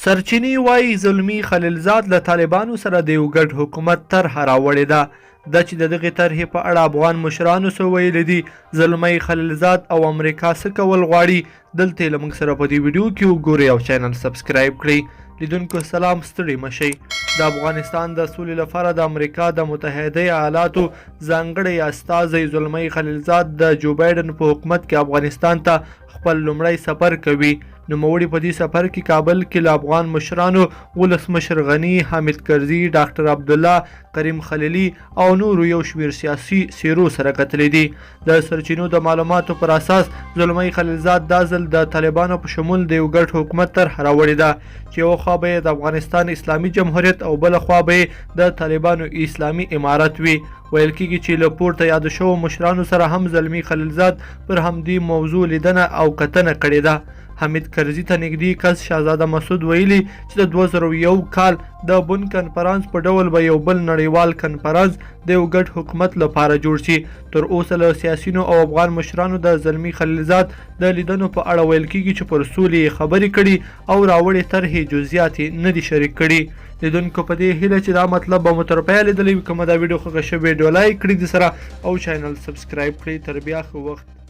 سرچینې وایي زلمي خلیلزاد له طالبانو سره د یو ګډ حکومت طرحه راوړې ده. دا چې د دغې طرحې په اړه افغان مشرانو څه ویلي دي، زلمی خلیلزاد او امریکا څه کول غواړي، دلته له موږ سره په دې ویډیو کې وګورئ او چینل سبسکرایب کړئ. لیدونکو سلام، ستړي مشئ. د افغانستان د سولې لپاره د امریکا د متحده ایالاتو ځانګړی استازی زلمی خلیلزاد د جو بایډن په حکومت کې افغانستان ته خپل لومړی سفر کوي. نوموړي په دې سفر کې کابل کې له افغان مشرانو ولسمشر غني، حامد کرزي، ډاکټر عبدالله، کریم خلیلي او نورو یو شمېر سیاسي څېرو سره کتلي دي. د سرچینو د معلوماتو پر اساس زلمی خلیلزاد دا ځل د طالبانو په شمول د یو ګډ حکومت طرحه راوړې ده چې یوه خوا به یې د افغانستان اسلامي جمهوریت او بله خوا به یې د طالبانو اسلامي امارت وي. ویل کېږي چې له پورته یادو شوو مشرانو سره هم زلمی خلیلزاد پر همدې موضوع لیدنه او کتنه کړې ده. حامد کرزي ته نږدې کس شهزاده مسعود ویلي چې د 2001 کال د بن کنفرانس په ډول به یو بل نړیوال کنفرانس د یو ګډ حکومت لپاره جوړ شي. تر اوسه له سیاسینو او افغان مشرانو د زلمی خلیلزاد د لیدنو په اړه ویل کېږي چې پر سولې خبرې کړي او راوړې طرحې جزئیات نه دي شریک کړي. لیدونکو په دې هیله چې دا مطلب به مو تر پایه لیدلی وي. که مو دا ویډیو خوښه شوې ویډیو لایک کړئ د سره او چینل سبسکرایب کړئ. تر بیا ښه وخت.